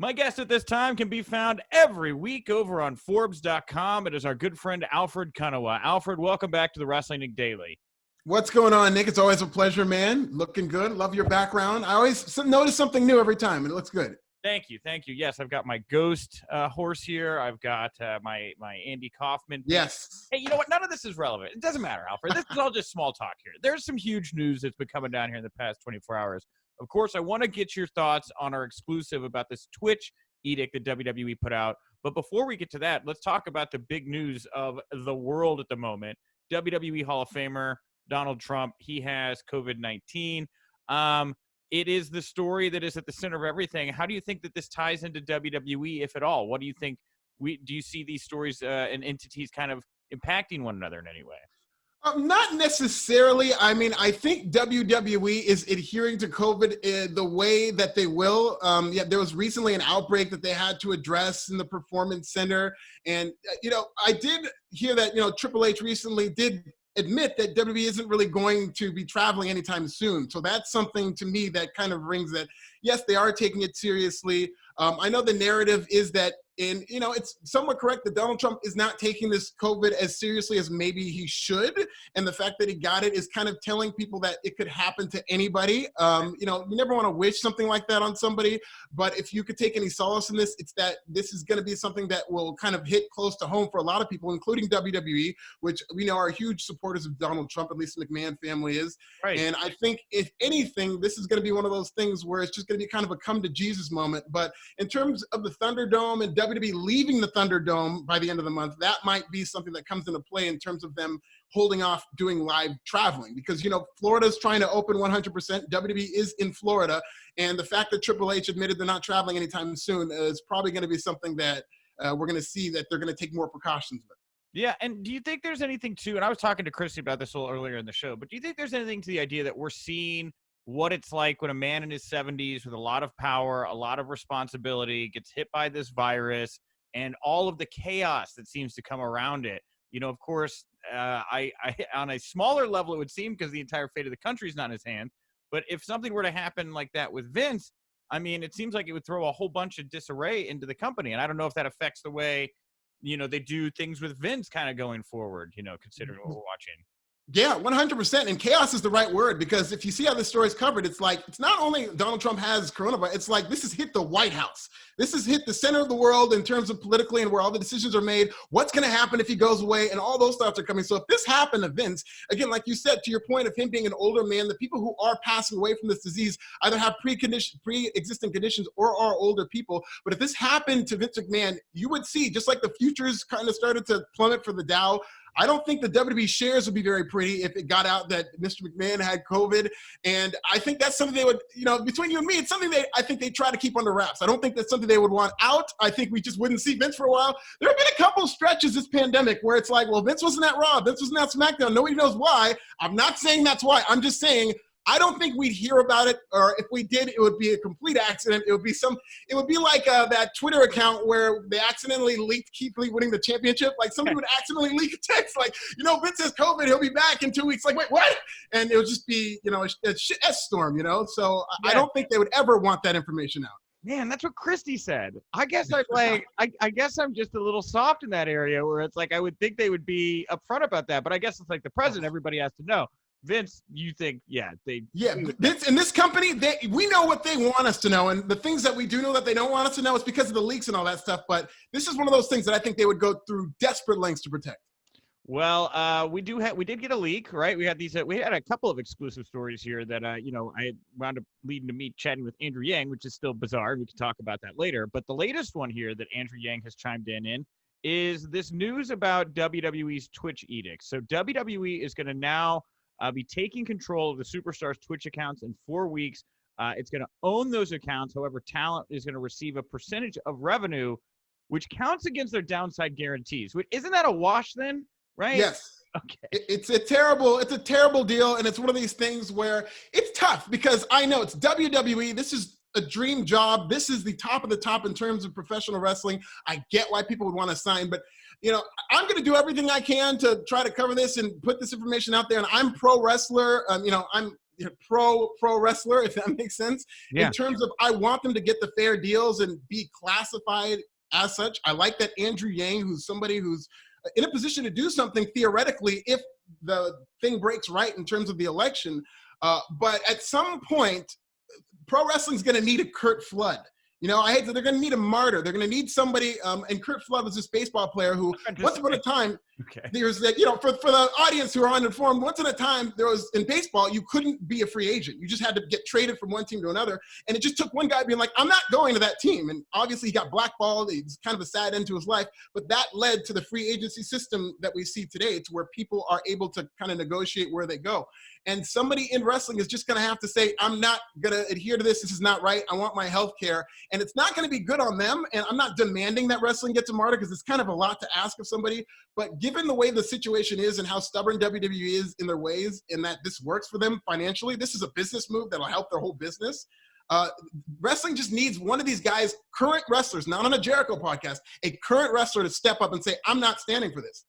My guest at this time can be found every week over on Forbes.com. It is our good friend Alfred Konuwa. Alfred, welcome back to the Wrestling Nick Daily. What's going on, Nick? It's always a pleasure, man. Looking good. Love your background. I always notice something new every time, and it looks good. Thank you. Yes, I've got my ghost horse here. I've got my Andy Kaufman. Yes. Hey, you know what? None of this is relevant. It doesn't matter, Alfred. This is all just small talk here. There's some huge news that's been coming down here in the past 24 hours. Of course, I want to get your thoughts on our exclusive about this Twitch edict that WWE put out. But before we get to that, let's talk about the big news of the world at the moment. WWE Hall of Famer Donald Trump, he has COVID-19. It is the story that is at the center of everything. How do you think that this ties into WWE, if at all? What do you think? Do you see these stories and entities kind of impacting one another in any way? Not necessarily. I mean, I think WWE is adhering to COVID the way that they will. There was recently an outbreak that they had to address in the Performance Center. And, I did hear that, Triple H recently did admit that WWE isn't really going to be traveling anytime soon. So that's something to me that kind of rings that, yes, they are taking it seriously. I know the narrative is that, it's somewhat correct that Donald Trump is not taking this COVID as seriously as maybe he should. And the fact that he got it is kind of telling people that it could happen to anybody. You never want to wish something like that on somebody. But if you could take any solace in this, it's that this is going to be something that will kind of hit close to home for a lot of people, including WWE, which we know are huge supporters of Donald Trump, at least the McMahon family is. Right. And I think, if anything, this is going to be one of those things where it's just going to be kind of a come to Jesus moment. But in terms of the Thunderdome and WWE leaving the Thunderdome by the end of the month, that might be something that comes into play in terms of them holding off doing live traveling, because Florida's trying to open 100%. WWE is in Florida, and the fact that Triple H admitted they're not traveling anytime soon is probably going to be something that we're going to see that they're going to take more precautions with. Yeah, and do you think there's anything to, and I was talking to Christy about this a little earlier in the show, but do you think there's anything to the idea that we're seeing what it's like when a man in his 70s with a lot of power, a lot of responsibility, gets hit by this virus and all of the chaos that seems to come around it? Of course, I on a smaller level, it would seem, because the entire fate of the country is not in his hands. But if something were to happen like that with Vince, I mean, it seems like it would throw a whole bunch of disarray into the company. And I don't know if that affects the way, they do things with Vince kind of going forward, considering what we're watching. Yeah, 100%. And chaos is the right word, because if you see how this story is covered, it's like, it's not only Donald Trump has coronavirus, it's like this has hit the White House. This has hit the center of the world in terms of politically and where all the decisions are made. What's going to happen if he goes away? And all those thoughts are coming. So if this happened to Vince, again, like you said, to your point of him being an older man, the people who are passing away from this disease either have pre-existing conditions or are older people. But if this happened to Vince McMahon, you would see, just like the futures kind of started to plummet for the Dow, I don't think the WWE shares would be very pretty if it got out that Mr. McMahon had COVID. And I think that's something they would, between you and me, it's something I think they try to keep under wraps. I don't think that's something they would want out. I think we just wouldn't see Vince for a while. There have been a couple stretches this pandemic where it's like, well, Vince wasn't at Raw, Vince wasn't at SmackDown. Nobody knows why. I'm not saying that's why. I'm just saying, I don't think we'd hear about it, or if we did, it would be a complete accident. It would be like that Twitter account where they accidentally leaked Keith Lee winning the championship. Like, somebody would accidentally leak a text like, Vince has COVID, he'll be back in 2 weeks. Like, wait, what? And it would just be, a S-storm, So yeah. I don't think they would ever want that information out. Man, that's what Christy said. I guess I guess I'm just a little soft in that area where it's like I would think they would be upfront about that, but I guess it's like the president, everybody has to know. Vince, you think, Vince and this company, we know what they want us to know, and the things that we do know that they don't want us to know is because of the leaks and all that stuff. But this is one of those things that I think they would go through desperate lengths to protect. Well, we did get a leak, right? We had we had a couple of exclusive stories here that I wound up leading to me chatting with Andrew Yang, which is still bizarre. We can talk about that later. But the latest one here that Andrew Yang has chimed in is this news about WWE's Twitch edict. So WWE is going to now be taking control of the superstars' Twitch accounts in 4 weeks. It's going to own those accounts. However, talent is going to receive a percentage of revenue, which counts against their downside guarantees. Isn't that a wash then, right? Yes. Okay. It's a terrible deal, and it's one of these things where it's tough because I know it's WWE. This is a dream job. This is the top of the top in terms of professional wrestling. I get why people would want to sign, but I'm going to do everything I can to try to cover this and put this information out there. And I'm pro wrestler. I'm pro wrestler, if that makes sense. Yeah. In terms of, I want them to get the fair deals and be classified as such. I like that Andrew Yang, who's somebody who's in a position to do something theoretically if the thing breaks right in terms of the election. But at some point, pro wrestling's going to need a Curt Flood. I hate that they're going to need a martyr. They're going to need somebody. And Curt Flood was this baseball player who, once upon a time, there's that, for the audience who are uninformed, once upon a time, there was, in baseball, you couldn't be a free agent. You just had to get traded from one team to another. And it just took one guy being like, I'm not going to that team. And obviously he got blackballed. It's kind of a sad end to his life. But that led to the free agency system that we see today, to where people are able to kind of negotiate where they go. And somebody in wrestling is just going to have to say, I'm not going to adhere to this. This is not right. I want my health care. And it's not going to be good on them. And I'm not demanding that wrestling gets a martyr, because it's kind of a lot to ask of somebody. But given the way the situation is and how stubborn WWE is in their ways, and that this works for them financially, this is a business move that'll help their whole business. Wrestling just needs one of these guys, current wrestlers, not on a Jericho podcast, a current wrestler to step up and say, I'm not standing for this.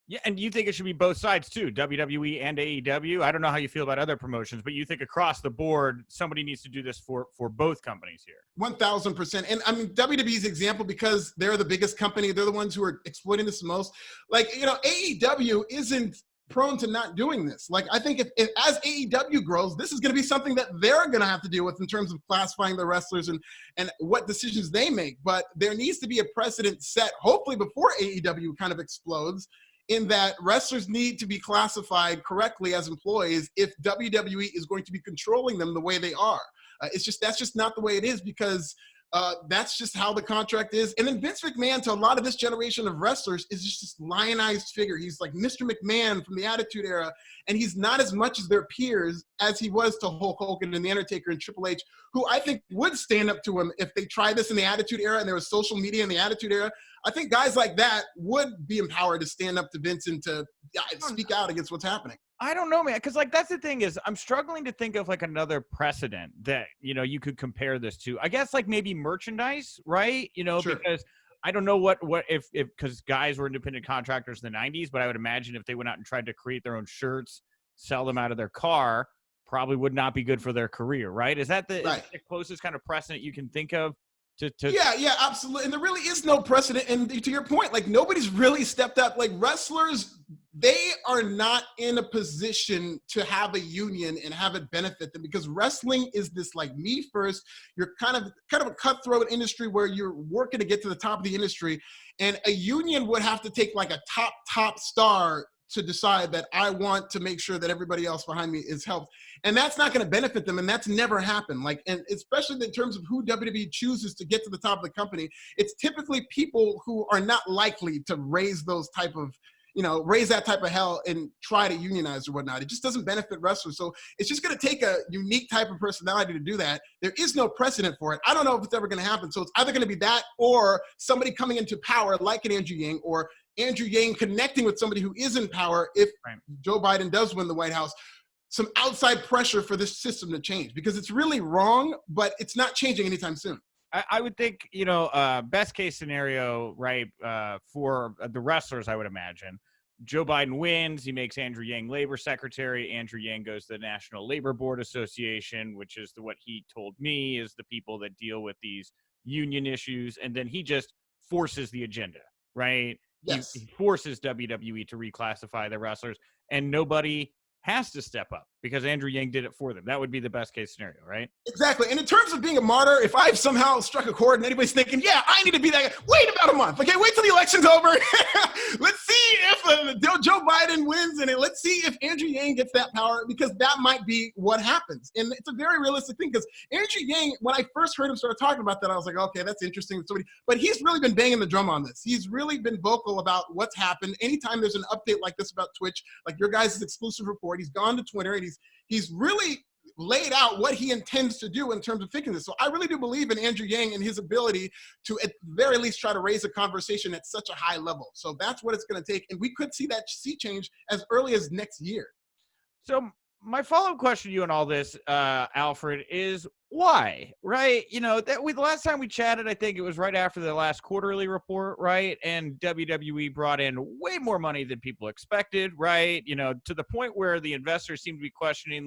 Yeah, and you think it should be both sides too, WWE and AEW? I don't know how you feel about other promotions, but you think across the board, somebody needs to do this for both companies here. 1,000%. And I mean, WWE's example, because they're the biggest company, they're the ones who are exploiting this the most. Like, AEW isn't prone to not doing this. Like, I think if as AEW grows, this is going to be something that they're going to have to deal with in terms of classifying the wrestlers and what decisions they make. But there needs to be a precedent set, hopefully before AEW kind of explodes, in that wrestlers need to be classified correctly as employees if WWE is going to be controlling them the way they are. That's just not the way it is, because that's just how the contract is. And then Vince McMahon, to a lot of this generation of wrestlers, is just this lionized figure. He's like Mr. McMahon from the Attitude Era, and he's not as much as their peers as he was to Hulk Hogan and The Undertaker and Triple H, who I think would stand up to him if they tried this in the Attitude Era and there was social media in the Attitude Era. I think guys like that would be empowered to stand up to Vince and to speak out against what's happening. I don't know, man, because that's the thing is, I'm struggling to think of another precedent that you could compare this to. I guess maybe merchandise, right? Sure. Because I don't know what if because guys were independent contractors in the 90s, but I would imagine if they went out and tried to create their own shirts, sell them out of their car, probably would not be good for their career, right? Is that the closest kind of precedent you can think of? Yeah, absolutely. And there really is no precedent. And to your point, nobody's really stepped up. Wrestlers, they are not in a position to have a union and have it benefit them, because wrestling is this me first. You're kind of a cutthroat industry where you're working to get to the top of the industry, and a union would have to take a top star to decide that I want to make sure that everybody else behind me is helped. And that's not going to benefit them. And that's never happened. And especially in terms of who WWE chooses to get to the top of the company, it's typically people who are not likely to raise those type of, raise that type of hell and try to unionize or whatnot. It just doesn't benefit wrestlers. So it's just going to take a unique type of personality to do that. There is no precedent for it. I don't know if it's ever going to happen. So it's either going to be that or somebody coming into power like an Andrew Yang, or Andrew Yang connecting with somebody who is in power if Joe Biden does win the White House. Some outside pressure for this system to change, because it's really wrong, but it's not changing anytime soon. I would think, best case scenario, right, for the wrestlers, I would imagine, Joe Biden wins. He makes Andrew Yang labor secretary. Andrew Yang goes to the National Labor Board Association, which is what he told me is the people that deal with these union issues. And then he just forces the agenda, right? Yes. He forces WWE to reclassify the wrestlers, and nobody has to step up because Andrew Yang did it for them. That would be the best case scenario, right? Exactly. And in terms of being a martyr, if I've somehow struck a chord and anybody's thinking, yeah, I need to be that guy, wait about a month. Okay, wait till the election's over. Let's see if Joe Biden wins, and let's see if Andrew Yang gets that power, because that might be what happens. And it's a very realistic thing, because Andrew Yang, when I first heard him start talking about that, I was like, okay, that's interesting. But he's really been banging the drum on this. He's really been vocal about what's happened. Anytime there's an update like this about Twitch, like your guys' exclusive report, he's gone to Twitter and he's really laid out what he intends to do in terms of fixing this. So I really do believe in Andrew Yang and his ability to at the very least try to raise a conversation at such a high level. So that's what it's going to take. And we could see that sea change as early as next year. So my follow-up question to you on all this, Alfred, is why, right? The last time we chatted, I think it was right after the last quarterly report, right? And WWE brought in way more money than people expected, right? To the point where the investors seem to be questioning,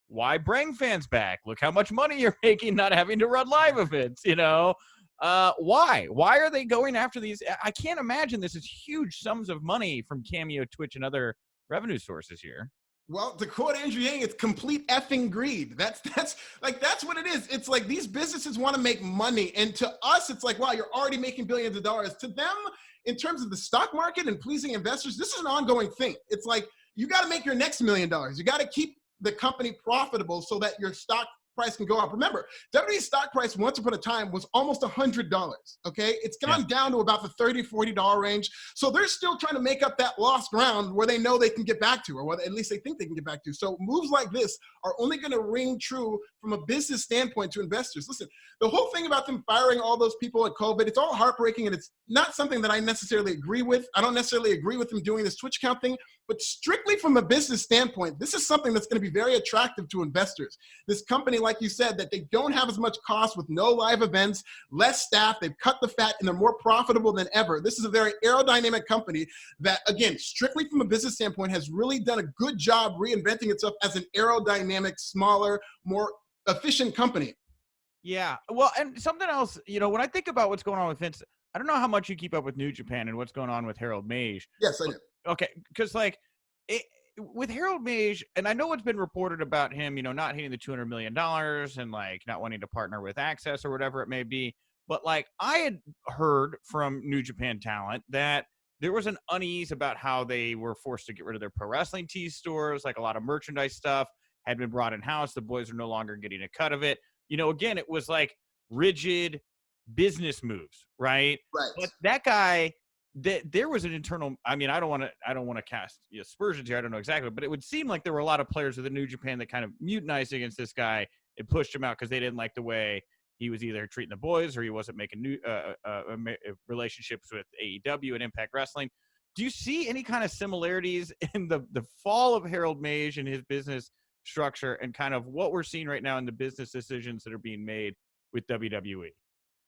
why bring fans back? Look how much money you're making not having to run live events, you know? Why are they going after these? I can't imagine this is huge sums of money from Cameo, Twitch, and other revenue sources here. Well, to quote Andrew Yang, it's complete effing greed. That's what it is. It's like these businesses want to make money. And to us, it's like, wow, you're already making billions of dollars. To them, in terms of the stock market and pleasing investors, this is an ongoing thing. It's like, you got to make your next $1 million. You got to keep the company profitable so that your stock price can go up. Remember, WWE's stock price once upon a time was almost $100. Okay, it's gone down to about the $30, $40 range. So they're still trying to make up that lost ground where they know they can get back to, or what at least they think they can get back to. So moves like this are only going to ring true from a business standpoint to investors. Listen, the whole thing about them firing all those people at COVID, it's all heartbreaking, and it's not something that I necessarily agree with. I don't necessarily agree with them doing this Twitch account thing, but strictly from a business standpoint, this is something that's going to be very attractive to investors. This company, like you said, that they don't have as much cost with no live events, less staff, they've cut the fat, and they're more profitable than ever. This is a very aerodynamic company that, again, strictly from a business standpoint, has really done a good job reinventing itself as an aerodynamic, smaller, more efficient company. Yeah. Well, and something else, you know, when I think about what's going on with Vince, I don't know how much you keep up with New Japan and what's going on with Harold Mage. Yes, I do. Okay, because like with Harold Mage, and I know it's been reported about him, you know, not hitting the $200 million and like not wanting to partner with Access or whatever it may be. But like I had heard from New Japan talent that there was an unease about how they were forced to get rid of their pro wrestling tees stores, like a lot of merchandise stuff had been brought in house. The boys are no longer getting a cut of it. You know, again, it was like rigid business moves, right? Right. But that guy, there was an internal. I mean, I don't want to cast aspersions here. I don't know exactly, but it would seem like there were a lot of players within New Japan that kind of mutinized against this guy and pushed him out because they didn't like the way he was either treating the boys or he wasn't making new relationships with AEW and Impact Wrestling. Do you see any kind of similarities in the fall of Harold Mage and his business structure and kind of what we're seeing right now in the business decisions that are being made with WWE?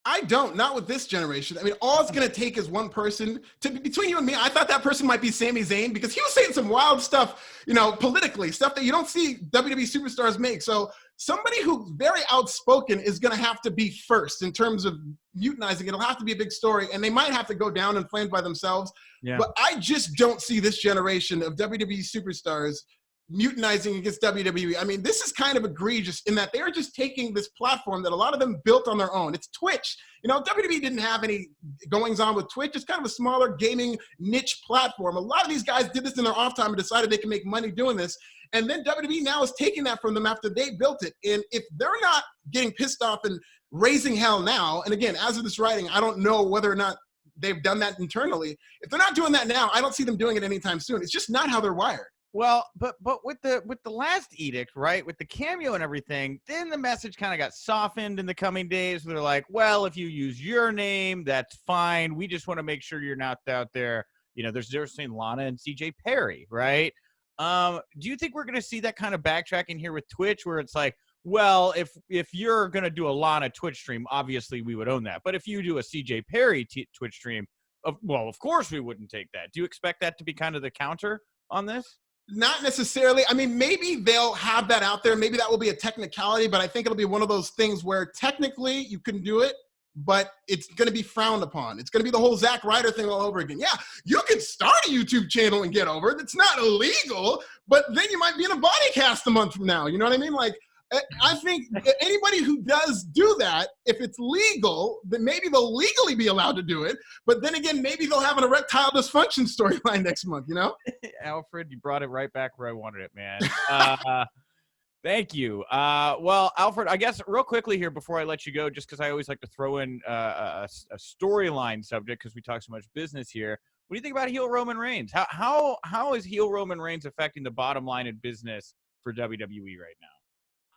I don't, not with this generation. I mean, all it's going to take is one person between you and me. I thought that person might be Sami Zayn because he was saying some wild stuff, you know, politically, stuff that you don't see WWE superstars make. So somebody who's very outspoken is going to have to be first in terms of mutinizing. It'll have to be a big story, and they might have to go down in flames by themselves. Yeah. But I just don't see this generation of WWE superstars mutinizing against WWE. I mean, this is kind of egregious in that they're just taking this platform that a lot of them built on their own. It's Twitch. You know, WWE didn't have any goings on with Twitch. It's kind of a smaller gaming niche platform. A lot of these guys did this in their off time and decided they can make money doing this. And then WWE now is taking that from them after they built it. And if they're not getting pissed off and raising hell now, and again, as of this writing, I don't know whether or not they've done that internally. If they're not doing that now, I don't see them doing it anytime soon. It's just not how they're wired. Well, but with the last edict, right, with the Cameo and everything, then the message kind of got softened in the coming days. They're like, well, if you use your name, that's fine. We just want to make sure you're not out there. You know, there's a difference between Lana and CJ Perry, right? Do you think we're going to see that kind of backtracking here with Twitch where it's like, well, if you're going to do a Lana Twitch stream, obviously we would own that. But if you do a CJ Perry Twitch stream, of course we wouldn't take that. Do you expect that to be kind of the counter on this? Not necessarily. I mean, maybe they'll have that out there. Maybe that will be a technicality, but I think it'll be one of those things where technically you can do it, but it's going to be frowned upon. It's going to be the whole Zack Ryder thing all over again. Yeah, you can start a YouTube channel and get over it. It's not illegal, but then you might be in a body cast a month from now. You know what I mean? Like, I think anybody who does do that, if it's legal, then maybe they'll legally be allowed to do it. But then again, maybe they'll have an erectile dysfunction storyline next month, you know? Alfred, you brought it right back where I wanted it, man. Thank you. Well, Alfred, I guess real quickly here before I let you go, just because I always like to throw in a storyline subject because we talk so much business here. What do you think about heel Roman Reigns? How is heel Roman Reigns affecting the bottom line in business for WWE right now?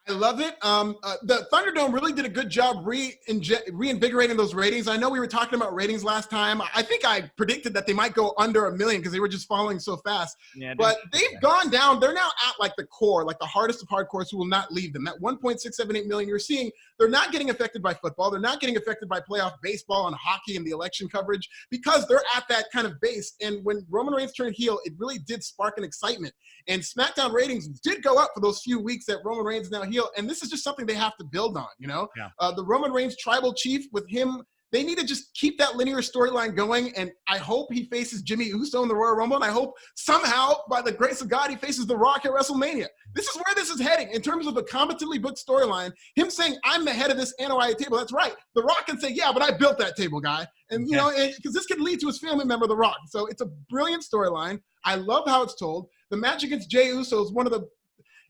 I love it. The Thunderdome really did a good job reinvigorating those ratings. I know we were talking about ratings last time. I think I predicted that they might go under 1 million because they were just falling so fast. Yeah, but they've gone down. They're now at like the core, like the hardest of hardcores who will not leave them. That 1.678 million you're seeing, they're not getting affected by football. They're not getting affected by playoff baseball and hockey and the election coverage because they're at that kind of base. And when Roman Reigns turned heel, it really did spark an excitement. And SmackDown ratings did go up for those few weeks that Roman Reigns now heel. And this is just something they have to build on, you know? Yeah. The Roman Reigns tribal chief with him, they need to just keep that linear storyline going. And I hope he faces Jimmy Uso in the Royal Rumble. And I hope somehow, by the grace of God, he faces The Rock at WrestleMania. This is where this is heading in terms of a competently booked storyline. Him saying, I'm the head of this Anoa'i table. That's right. The Rock can say, yeah, but I built that table, guy. And, you know, because this could lead to his family member, The Rock. So it's a brilliant storyline. I love how it's told. The match against Jey Uso is one of the,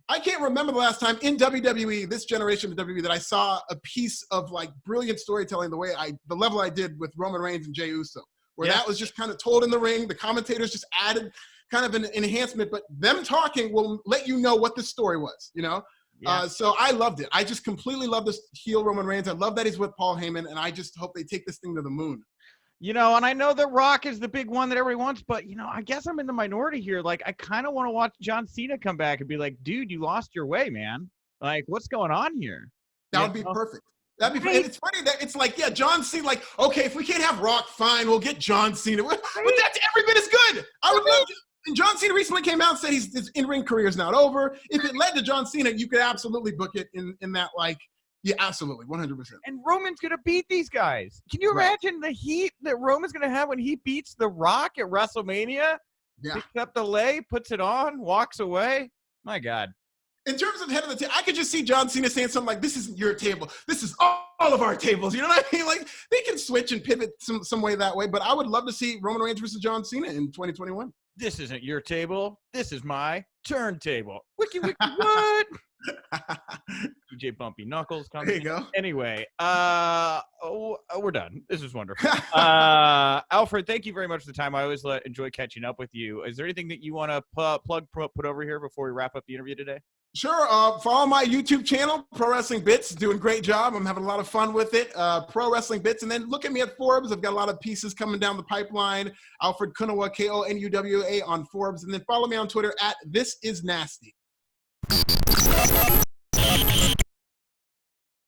I can't remember the last time in WWE, this generation of WWE, that I saw a piece of like brilliant storytelling the level I did with Roman Reigns and Jey Uso, where that was just kind of told in the ring. The commentators just added kind of an enhancement, but them talking will let you know what the story was, you know? Yeah. So I loved it. I just completely love this heel Roman Reigns. I love that he's with Paul Heyman, and I just hope they take this thing to the moon. You know, and I know The Rock is the big one that everybody wants, but, you know, I guess I'm in the minority here. Like, I kind of want to watch John Cena come back and be like, dude, you lost your way, man. Like, what's going on here? That would be perfect. That'd be right. It's funny that it's like, yeah, John Cena, like, okay, if we can't have Rock, fine, we'll get John Cena. But that's every bit as good. I would love to. And John Cena recently came out and said his in-ring career is not over. If it led to John Cena, you could absolutely book it in that, like, yeah, absolutely, 100%. And Roman's going to beat these guys. Can you imagine the heat that Roman's going to have when he beats The Rock at WrestleMania? Yeah. Picks up the lei, puts it on, walks away. My God. In terms of head of the table, I could just see John Cena saying something like, this isn't your table. This is all of our tables. You know what I mean? Like, they can switch and pivot some way that way. But I would love to see Roman Reigns versus John Cena in 2021. This isn't your table. This is my turntable. Wiki, wiki, what? DJ Bumpy Knuckles coming. There you go. Anyway, we're done. This is wonderful. Alfred, thank you very much for the time. I always enjoy catching up with you. Is there anything that you want to put over here before we wrap up the interview today? Sure. Follow my YouTube channel, Pro Wrestling Bits. Doing a great job. I'm having a lot of fun with it. Pro Wrestling Bits. And then look at me at Forbes. I've got a lot of pieces coming down the pipeline. Alfred Konuwa, Konuwa on Forbes. And then follow me on Twitter at This Is Nasty.